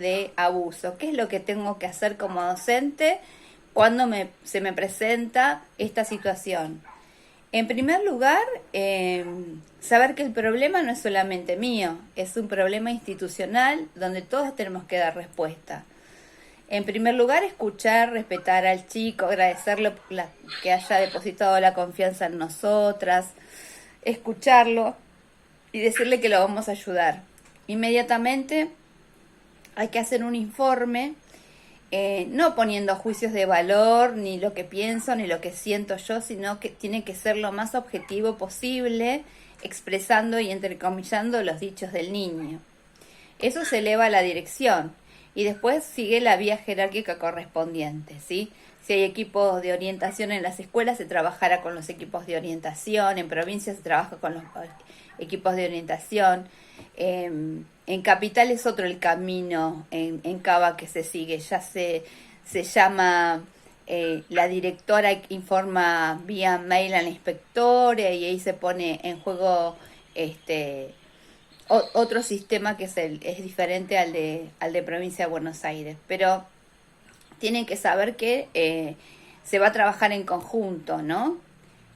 de abuso. ¿Qué es lo que tengo que hacer como docente cuando se me presenta esta situación? En primer lugar, saber que el problema no es solamente mío, es un problema institucional donde todos tenemos que dar respuesta. En primer lugar, escuchar, respetar al chico, agradecerle que haya depositado la confianza en nosotras, escucharlo y decirle que lo vamos a ayudar. Inmediatamente hay que hacer un informe, no poniendo juicios de valor, ni lo que pienso, ni lo que siento yo, sino que tiene que ser lo más objetivo posible, expresando y entrecomillando los dichos del niño. Eso se eleva a la dirección y después sigue la vía jerárquica correspondiente, ¿sí? Si hay equipos de orientación en las escuelas, se trabajará con los equipos de orientación, en provincias se trabaja con los equipos de orientación, en Capital es otro el camino, en Cava que se sigue, ya se llama, la directora informa vía mail a la inspectora y ahí se pone en juego otro sistema que es diferente al de provincia de Buenos Aires, pero tienen que saber que se va a trabajar en conjunto, ¿no?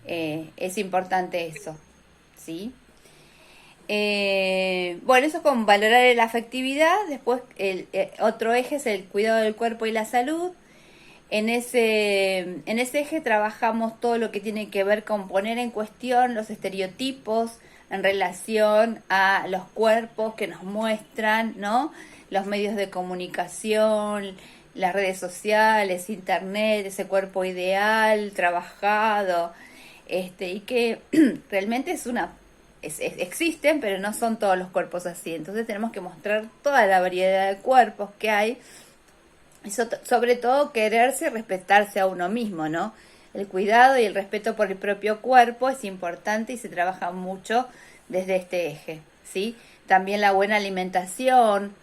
Es importante eso, ¿sí? Bueno, eso con valorar la afectividad. Después otro eje es el cuidado del cuerpo y la salud. En ese eje trabajamos todo lo que tiene que ver con poner en cuestión los estereotipos en relación a los cuerpos que nos muestran, ¿no? Los medios de comunicación, las redes sociales, internet, ese cuerpo ideal, trabajado, y que realmente existen, pero no son todos los cuerpos así. Entonces tenemos que mostrar toda la variedad de cuerpos que hay. Y sobre todo quererse y respetarse a uno mismo, ¿no? El cuidado y el respeto por el propio cuerpo es importante y se trabaja mucho desde este eje, ¿sí? También la buena alimentación,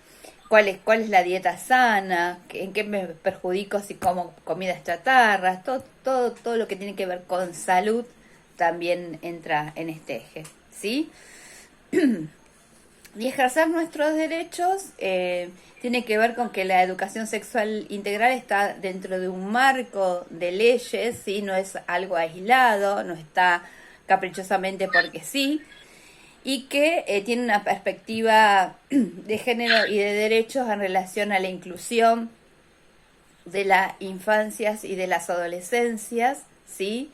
cuál es la dieta sana, en qué me perjudico si como comidas chatarras, todo lo que tiene que ver con salud también entra en este eje, ¿sí? Y ejercer nuestros derechos tiene que ver con que la educación sexual integral está dentro de un marco de leyes, ¿sí? No es algo aislado, no está caprichosamente porque sí, y que tiene una perspectiva de género y de derechos en relación a la inclusión de las infancias y de las adolescencias, ¿sí?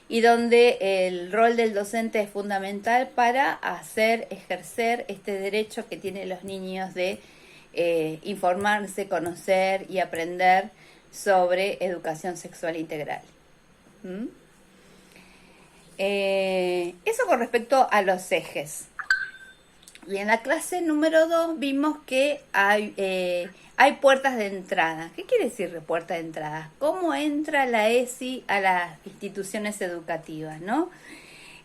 Y donde el rol del docente es fundamental para ejercer este derecho que tienen los niños de informarse, conocer y aprender sobre educación sexual integral. ¿Mm? Eso con respecto a los ejes. Y en la clase número 2 vimos que hay puertas de entrada. ¿Qué quiere decir puerta de entrada? ¿Cómo entra la ESI a las instituciones educativas, no?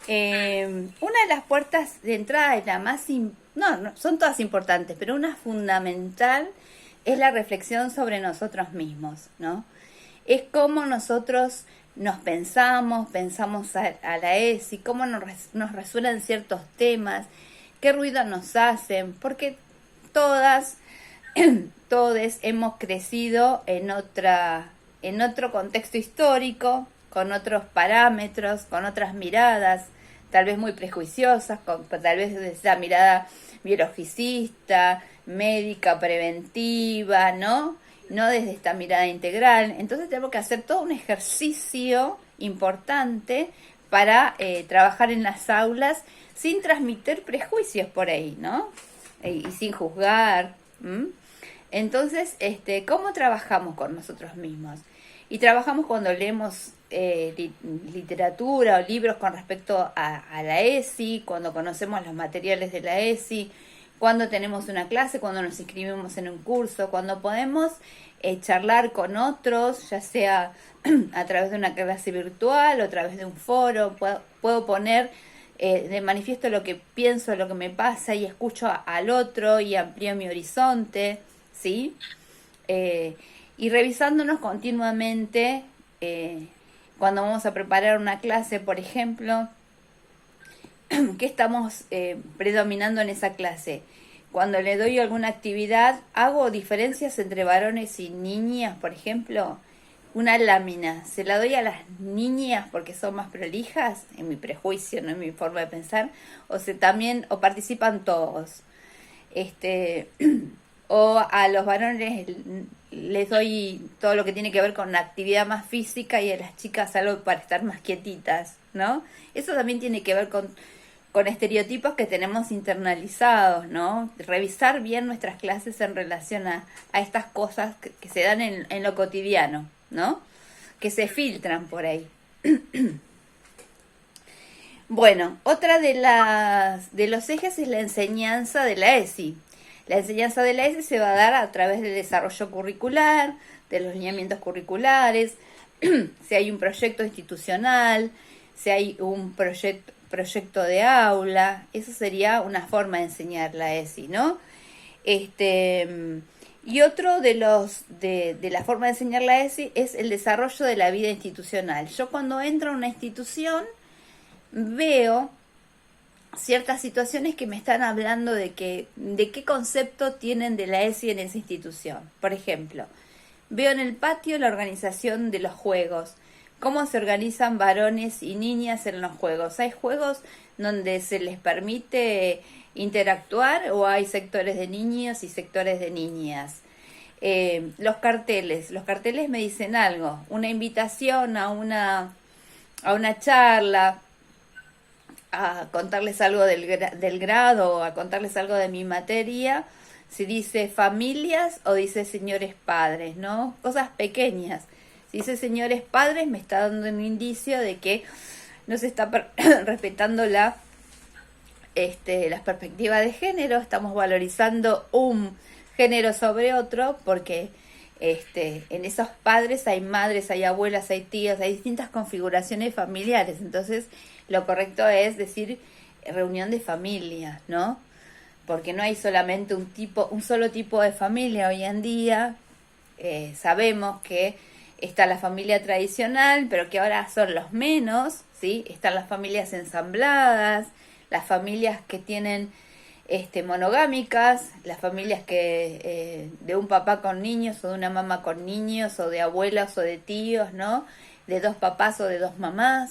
Una de las puertas de entrada es la más... no, son todas importantes, pero una fundamental es la reflexión sobre nosotros mismos, ¿no? Es cómo nosotros nos pensamos a la ESI, cómo nos resuenan ciertos temas, qué ruido nos hacen, porque todos hemos crecido en otro contexto histórico, con otros parámetros, con otras miradas, tal vez muy prejuiciosas, tal vez desde esa mirada biologicista, médica, preventiva, ¿no? No desde esta mirada integral. Entonces tenemos que hacer todo un ejercicio importante para trabajar en las aulas sin transmitir prejuicios por ahí, ¿no? Y sin juzgar. Entonces, ¿cómo trabajamos con nosotros mismos? Y trabajamos cuando leemos literatura o libros con respecto a la ESI, cuando conocemos los materiales de la ESI, cuando tenemos una clase, cuando nos inscribimos en un curso, cuando podemos charlar con otros, ya sea a través de una clase virtual o a través de un foro, puedo poner de manifiesto lo que pienso, lo que me pasa y escucho al otro y amplío mi horizonte, ¿sí? Y revisándonos continuamente cuando vamos a preparar una clase, por ejemplo, ¿qué estamos predominando en esa clase? cuando le doy alguna actividad, hago diferencias entre varones y niñas, por ejemplo. Una lámina, se la doy a las niñas porque son más prolijas, en mi prejuicio, no en mi forma de pensar, o participan todos. Este, o a los varones les doy todo lo que tiene que ver con la actividad más física y a las chicas algo para estar más quietitas, ¿no? Eso también tiene que ver con estereotipos que tenemos internalizados, ¿no? Revisar bien nuestras clases en relación a estas cosas que se dan en lo cotidiano, ¿no? Que se filtran por ahí. Bueno, otra de los ejes es la enseñanza de la ESI. La enseñanza de la ESI se va a dar a través del desarrollo curricular, de los lineamientos curriculares, si hay un proyecto institucional, si hay un proyecto de aula. Eso sería una forma de enseñar la ESI, ¿no? Y otro de la forma de enseñar la ESI es el desarrollo de la vida institucional. Yo cuando entro a una institución veo ciertas situaciones que me están hablando de qué concepto tienen de la ESI en esa institución. Por ejemplo, veo en el patio la organización de los juegos, cómo se organizan varones y niñas en los juegos. ¿Hay juegos donde se les permite interactuar o hay sectores de niños y sectores de niñas? Los carteles me dicen algo, una invitación a una charla, a contarles algo del grado, a contarles algo de mi materia, si dice familias o dice señores padres, ¿no? Cosas pequeñas. Si dice señores padres me está dando un indicio de que no se está respetando las perspectivas de género, estamos valorizando un género sobre otro, porque en esos padres hay madres, hay abuelas, hay tías, hay distintas configuraciones familiares. Entonces lo correcto es decir reunión de familia, ¿no? Porque no hay solamente un solo tipo de familia hoy en día. Sabemos que está la familia tradicional, pero que ahora son los menos, ¿sí? Están las familias ensambladas, las familias que tienen monogámicas, las familias que de un papá con niños o de una mamá con niños o de abuelas o de tíos, ¿no? De dos papás o de dos mamás,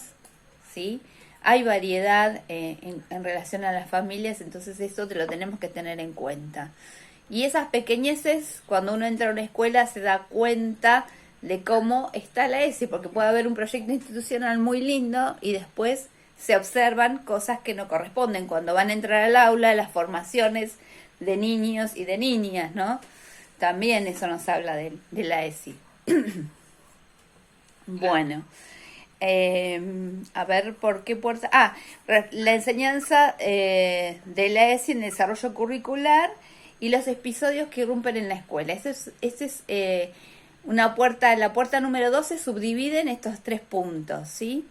¿sí? Hay variedad en relación a las familias, entonces eso te lo tenemos que tener en cuenta. Y esas pequeñeces, cuando uno entra a una escuela se da cuenta de cómo está la ESI, porque puede haber un proyecto institucional muy lindo y después se observan cosas que no corresponden cuando van a entrar al aula, las formaciones de niños y de niñas, ¿no? También eso nos habla de la ESI. Bueno, a ver por qué puerta. La enseñanza de la ESI en el desarrollo curricular y los episodios que irrumpen en la escuela. Esa es una puerta. La puerta número 2 se subdivide en estos 3 puntos, ¿sí?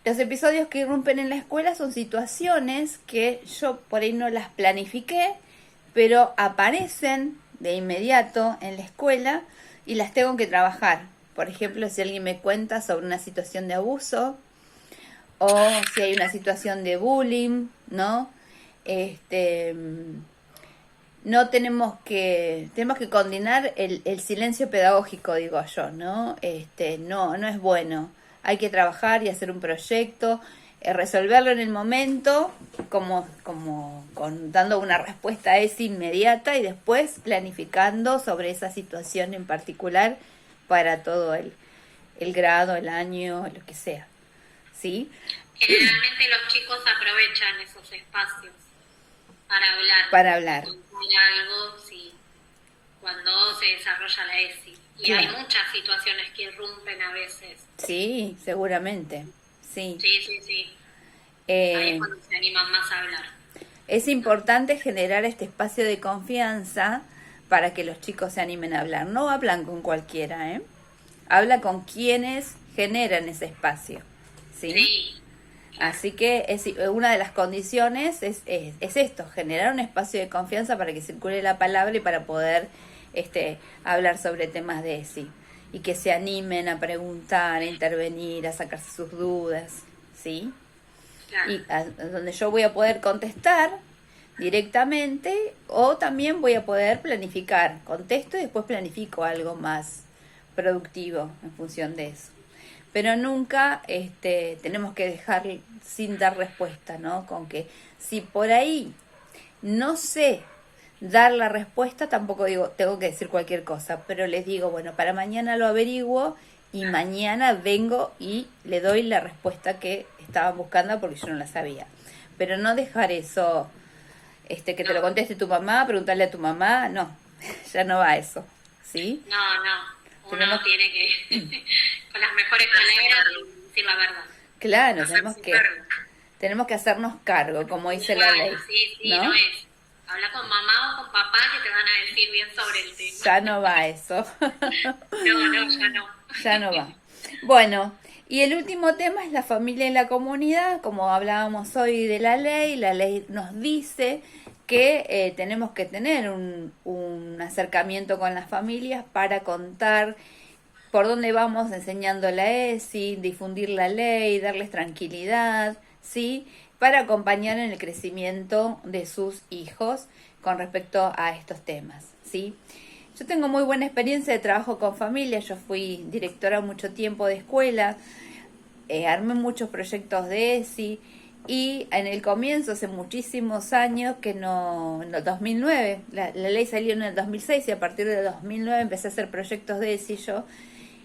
Los episodios que irrumpen en la escuela son situaciones que yo por ahí no las planifiqué, pero aparecen de inmediato en la escuela y las tengo que trabajar. Por ejemplo, si alguien me cuenta sobre una situación de abuso o si hay una situación de bullying, ¿no? Tenemos que condenar el silencio pedagógico, digo yo, ¿no? No es bueno. Hay que trabajar y hacer un proyecto, resolverlo en el momento, dando una respuesta inmediata y después planificando sobre esa situación en particular para todo el grado, el año, lo que sea, ¿sí? Generalmente los chicos aprovechan esos espacios para hablar. Contar algo, sí, cuando se desarrolla la ESI. Y claro, hay muchas situaciones que irrumpen a veces. Sí, seguramente, sí. Sí. Ahí es cuando se animan más a hablar. Es importante generar este espacio de confianza para que los chicos se animen a hablar. No hablan con cualquiera, ¿eh? Habla con quienes generan ese espacio, ¿sí? Sí. Así que una de las condiciones es esto, generar un espacio de confianza para que circule la palabra y para poder hablar sobre temas de ESI. Y que se animen a preguntar, a intervenir, a sacarse sus dudas, ¿sí? Claro. Y donde yo voy a poder contestar, directamente, o también voy a poder planificar, contesto y después planifico algo más productivo en función de eso. Pero nunca tenemos que dejar sin dar respuesta, ¿no? Con que si por ahí no sé dar la respuesta, tampoco digo, tengo que decir cualquier cosa, pero les digo, bueno, para mañana lo averiguo y mañana vengo y le doy la respuesta que estaban buscando porque yo no la sabía. Pero no dejar eso, que te lo conteste tu mamá, preguntarle a tu mamá, no, ya no va eso, ¿sí? No. Uno Tenemos, tiene que, con las mejores palabras, decir la verdad. claro, Hacerse cargo. tenemos que hacernos cargo, como dice la ley, Sí, no es. Habla con mamá o con papá que te van a decir bien sobre el tema. ya no va eso. No, ya no. Ya no va. Bueno, y el último tema es la familia y la comunidad. Como hablábamos hoy de la ley nos dice que tenemos que tener un acercamiento con las familias para contar por dónde vamos enseñando la ESI, difundir la ley, darles tranquilidad, ¿sí? Para acompañar en el crecimiento de sus hijos con respecto a estos temas, ¿sí? Yo tengo muy buena experiencia de trabajo con familias, yo fui directora mucho tiempo de escuela, armé muchos proyectos de ESI y en el comienzo, hace muchísimos años, en el 2009, la ley salió en el 2006 y a partir del 2009 empecé a hacer proyectos de ESI yo,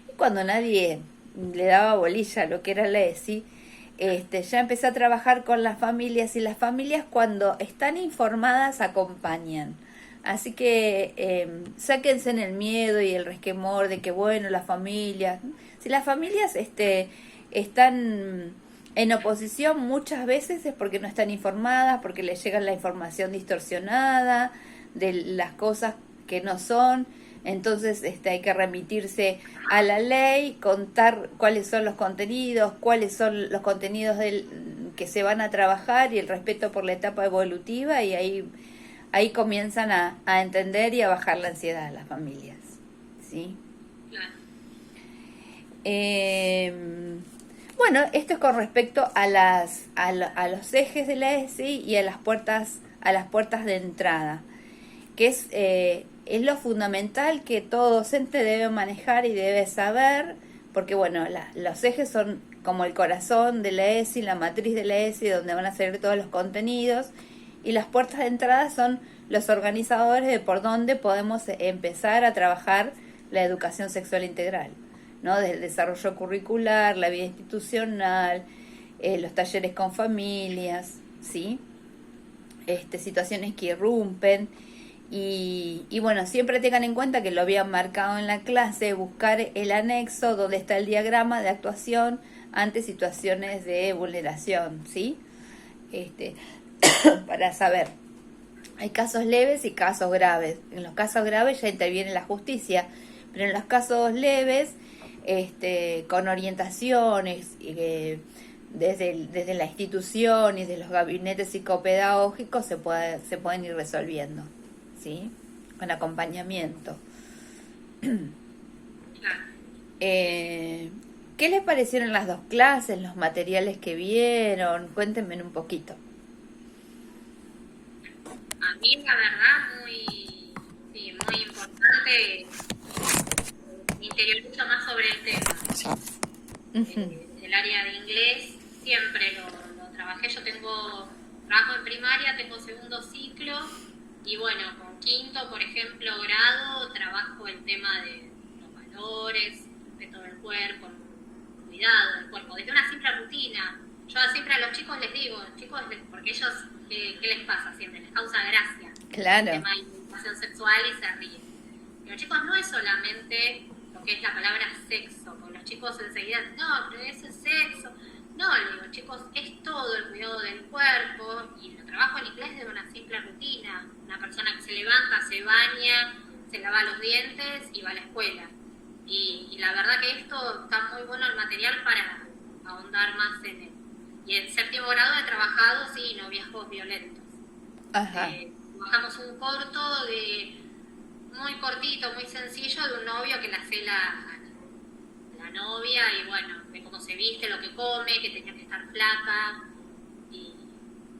y cuando nadie le daba bolilla a lo que era la ESI, ya empecé a trabajar con las familias y las familias cuando están informadas acompañan. Así que sáquense en el miedo y el resquemor de que bueno, las familias, si las familias están en oposición muchas veces es porque no están informadas, porque les llega la información distorsionada de las cosas que no son. Entonces hay que remitirse a la ley, contar cuáles son los contenidos que se van a trabajar y el respeto por la etapa evolutiva, y ahí comienzan a entender y a bajar la ansiedad a las familias, ¿sí? Claro. Bueno, esto es con respecto a los ejes de la ESI y a las puertas de entrada, que es lo fundamental que todo docente debe manejar y debe saber, porque bueno, los ejes son como el corazón de la ESI, la matriz de la ESI, donde van a salir todos los contenidos, y las puertas de entrada son los organizadores de por dónde podemos empezar a trabajar la educación sexual integral, ¿no? Desde el desarrollo curricular, la vida institucional, los talleres con familias, ¿sí? Situaciones que irrumpen. Y bueno, siempre tengan en cuenta que lo habían marcado en la clase, buscar el anexo donde está el diagrama de actuación ante situaciones de vulneración, ¿sí? Para saber. Hay casos leves y casos graves. En los casos graves ya interviene la justicia, pero en los casos leves, con orientaciones desde la institución y desde los gabinetes psicopedagógicos se pueden ir resolviendo, ¿sí? Con acompañamiento. ¿Qué les parecieron las dos clases, los materiales que vieron? Cuéntenme un poquito. A mí, la verdad, muy importante, me interiorizo más sobre el tema. El área de inglés siempre lo trabajé. Yo trabajo en primaria, tengo segundo ciclo, y bueno, con quinto, por ejemplo, grado, trabajo el tema de los valores, respeto del cuerpo, cuidado del cuerpo, desde una simple rutina. Yo siempre a los chicos les digo, chicos, porque ellos, ¿qué les pasa siempre? Les causa gracia. Claro. El tema de educación sexual y se ríen. Y los chicos no es solamente lo que es la palabra sexo, porque los chicos enseguida, no, pero eso es sexo. No, le digo, chicos, es todo el cuidado del cuerpo, y lo trabajo en inglés de una simple rutina. Una persona que se levanta, se baña, se lava los dientes y va a la escuela. Y la verdad que esto está muy bueno el material para ahondar más en él. Y en séptimo grado he trabajado, sí, noviazgos violentos. Ajá. Trabajamos un corto muy cortito, muy sencillo, de un novio que la hace la novia, y bueno, de cómo se viste, lo que come, que tenía que estar flaca, y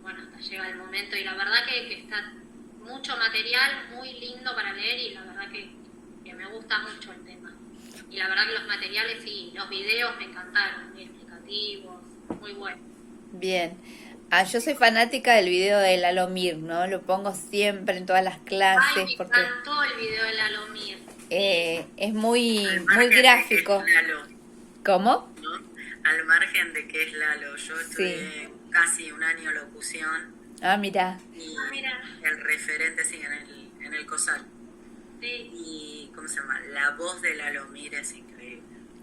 bueno, hasta llega el momento, y la verdad que está mucho material muy lindo para leer, y la verdad que me gusta mucho el tema. Y la verdad que los materiales y los videos me encantaron, muy explicativos, muy buenos. Bien. Yo soy fanática del video de Lalo Mir, ¿no? Lo pongo siempre en todas las clases Ay, me porque encantó el video de Lalomir. es muy, Al muy margen de que gráfico. es Lalo, ¿Cómo? ¿no? Al margen de que es Lalo, yo estudié casi un año locución Ah, mira. y Mira. el referente sí en el COSAL. Sí. Y, ¿cómo se llama? La voz de Lalo Mir es increíble.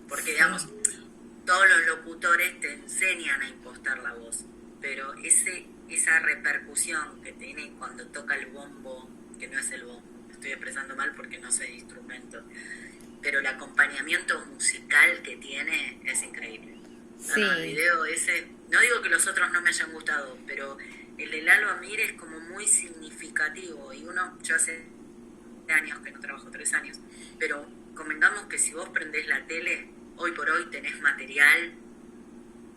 Porque, Sí. digamos, todos los locutores te enseñan a impostar la voz, pero esa repercusión que tiene cuando toca el bombo, que no es el bombo, me estoy expresando mal porque no sé de instrumento, pero el acompañamiento musical que tiene es increíble. No, Sí. el video ese, no digo que los otros no me hayan gustado, pero el de Lalo Amir es como muy significativo, y yo hace años que no trabajo, 3 años, pero convengamos que si vos prendés la tele, hoy por hoy tenés material,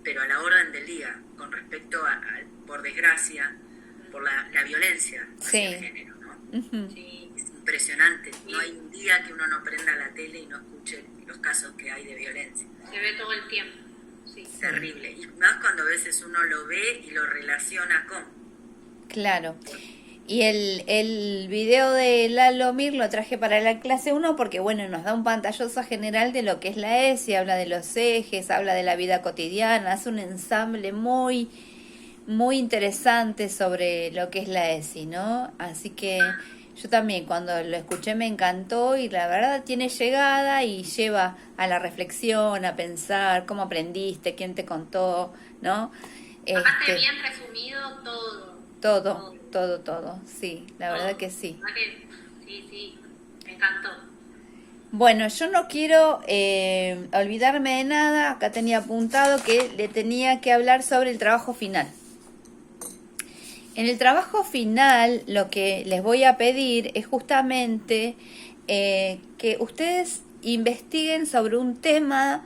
pero a la orden del día, con respecto por desgracia, por la violencia hacia el Sí. género, ¿no? Ujú. Sí. Es impresionante, no hay un día que uno no prenda la tele y no escuche los casos que hay de violencia. Se ve todo el tiempo. Sí. Terrible, y más cuando a veces uno lo ve y lo relaciona con. Claro. Y el video de Lalo Mir lo traje para la clase 1 porque, bueno, nos da un pantallazo general de lo que es la ESI, habla de los ejes, habla de la vida cotidiana, hace un ensamble muy, muy interesante sobre lo que es la ESI, ¿no? Así que yo también cuando lo escuché me encantó y la verdad tiene llegada y lleva a la reflexión, a pensar cómo aprendiste, quién te contó, ¿no? Aparte, bien resumido todo. Todo, sí, la verdad que sí. La verdad que sí, me encantó. Bueno, yo no quiero olvidarme de nada, acá tenía apuntado que le tenía que hablar sobre el trabajo final. En el trabajo final lo que les voy a pedir es justamente que ustedes investiguen sobre un tema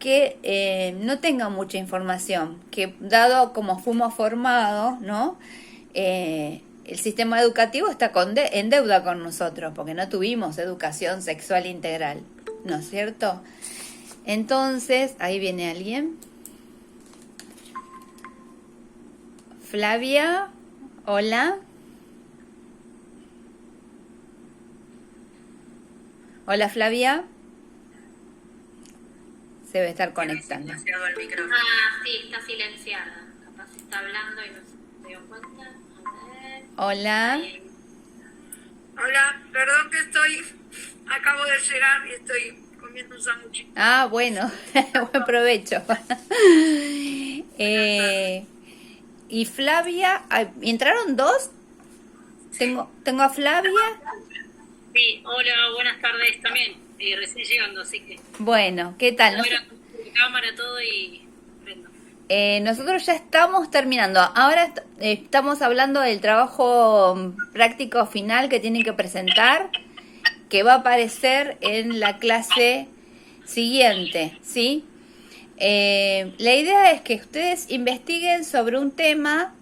que no tenga mucha información, que dado como fuimos formados, ¿no? El sistema educativo está en deuda con nosotros, porque no tuvimos educación sexual integral, ¿no es cierto? Entonces, ahí viene alguien. Flavia, hola. Hola, Flavia. Se debe estar conectando. Silenciado el micrófono. Ah, sí, está silenciada. Capaz está hablando y no se dio cuenta. A ver. Hola. Ahí. Hola, perdón que acabo de llegar y estoy comiendo un sándwich. Ah, bueno, buen provecho. Y Flavia, ¿entraron dos? Tengo a Flavia. Sí, hola, buenas tardes también. Recién llegando, así que Bueno, ¿qué tal? voy a la cámara todo y prendo. Nosotros ya estamos terminando. Ahora estamos hablando del trabajo práctico final que tienen que presentar, que va a aparecer en la clase siguiente, ¿sí? La idea es que ustedes investiguen sobre un tema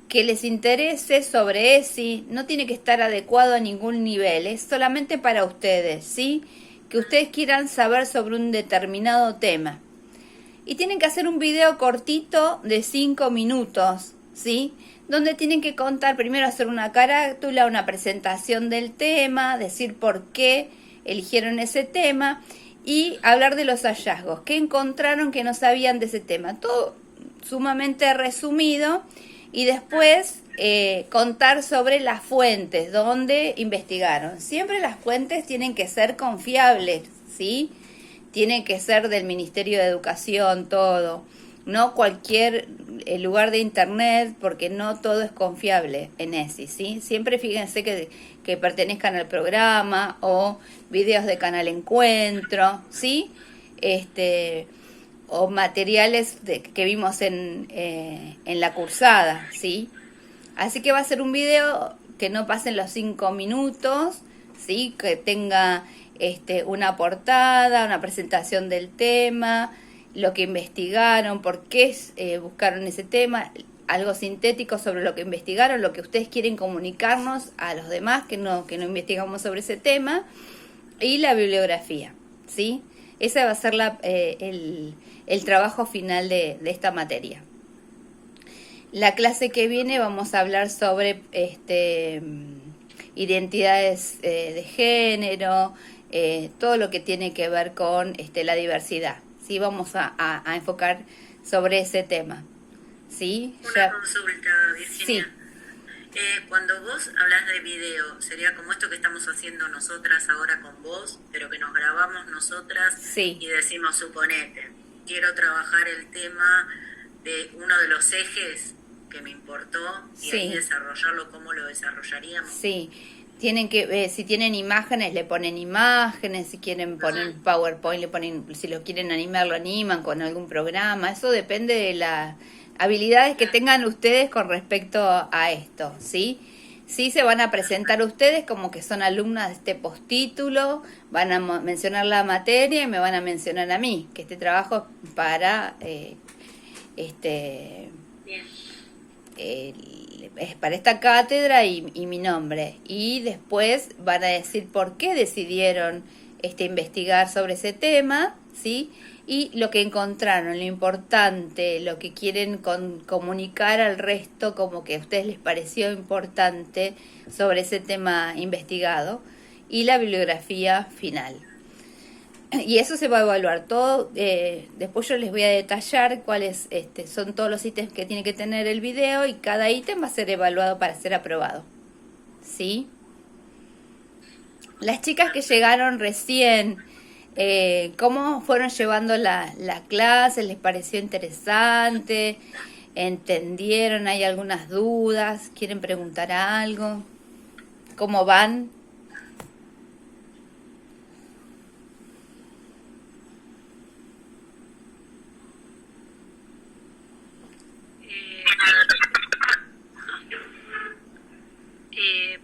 que les interese sobre ESI, no tiene que estar adecuado a ningún nivel, es solamente para ustedes, ¿sí? Que ustedes quieran saber sobre un determinado tema. Y tienen que hacer un video cortito de 5 minutos, ¿sí? Donde tienen que contar, primero hacer una carátula, una presentación del tema, decir por qué eligieron ese tema y hablar de los hallazgos, qué encontraron que no sabían de ese tema. Todo sumamente resumido. Y después contar sobre las fuentes donde investigaron. Siempre las fuentes tienen que ser confiables, ¿sí? Tienen que ser del Ministerio de Educación, todo. No cualquier lugar de internet, porque no todo es confiable en ESI, ¿sí? Siempre fíjense que pertenezcan al programa o videos de Canal Encuentro, ¿sí? O materiales que vimos en la cursada, ¿sí? Así que va a ser un video que no pasen los 5 minutos, ¿sí? Que tenga una portada, una presentación del tema, lo que investigaron, por qué buscaron ese tema, algo sintético sobre lo que investigaron, lo que ustedes quieren comunicarnos a los demás que no investigamos sobre ese tema, y la bibliografía, ¿sí? Ese va a ser el trabajo final de esta materia. La clase que viene vamos a hablar sobre identidades de género, todo lo que tiene que ver con la diversidad, ¿sí? Vamos a enfocar sobre ese tema, ¿sí? Una consulta, Virginia. Sí. Cuando vos hablas de video, ¿sería como esto que estamos haciendo nosotras ahora con vos, pero que nos grabamos nosotras Sí. y decimos, suponete, quiero trabajar el tema de uno de los ejes que me importó y Sí. ahí desarrollarlo, ¿cómo lo desarrollaríamos? Sí, tienen que, si tienen imágenes, le ponen imágenes, si quieren poner PowerPoint, le ponen, si lo quieren animar, lo animan con algún programa, eso depende de las habilidades que tengan ustedes con respecto a esto, ¿sí? Sí se van a presentar ustedes como que son alumnas de este postítulo, van a mencionar la materia y me van a mencionar a mí, que este trabajo es para, Bien. es para esta cátedra y mi nombre, y después van a decir por qué decidieron investigar sobre ese tema, ¿sí? Y lo que encontraron, lo importante, lo que quieren comunicar al resto, como que a ustedes les pareció importante sobre ese tema investigado, y la bibliografía final. Y eso se va a evaluar todo. Después yo les voy a detallar cuáles son todos los ítems que tiene que tener el video, y cada ítem va a ser evaluado para ser aprobado, ¿sí? Las chicas que llegaron recién, ¿cómo fueron llevando la clase? ¿Les pareció interesante? ¿Entendieron? ¿Hay algunas dudas? ¿Quieren preguntar algo? ¿Cómo van?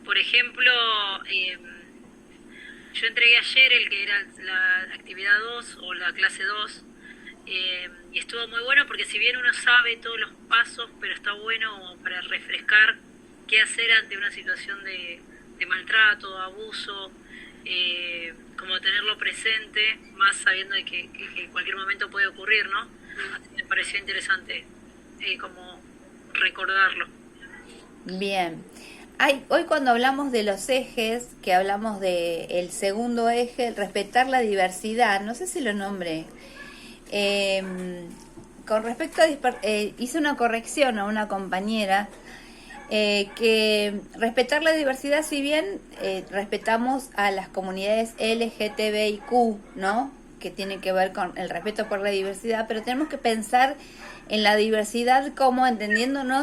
Por ejemplo, yo entregué ayer el que era la actividad 2 o la clase 2, y estuvo muy bueno porque si bien uno sabe todos los pasos, pero está bueno para refrescar qué hacer ante una situación de maltrato, abuso, como tenerlo presente, más sabiendo de que en cualquier momento puede ocurrir, ¿no? Así me pareció interesante como recordarlo. Bien. Hoy cuando hablamos de los ejes, que hablamos de el segundo eje, respetar la diversidad, no sé si lo nombré, con respecto a hice una corrección a una compañera, que respetar la diversidad, si bien respetamos a las comunidades LGTBIQ, ¿no?, que tiene que ver con el respeto por la diversidad, pero tenemos que pensar en la diversidad como entendiéndonos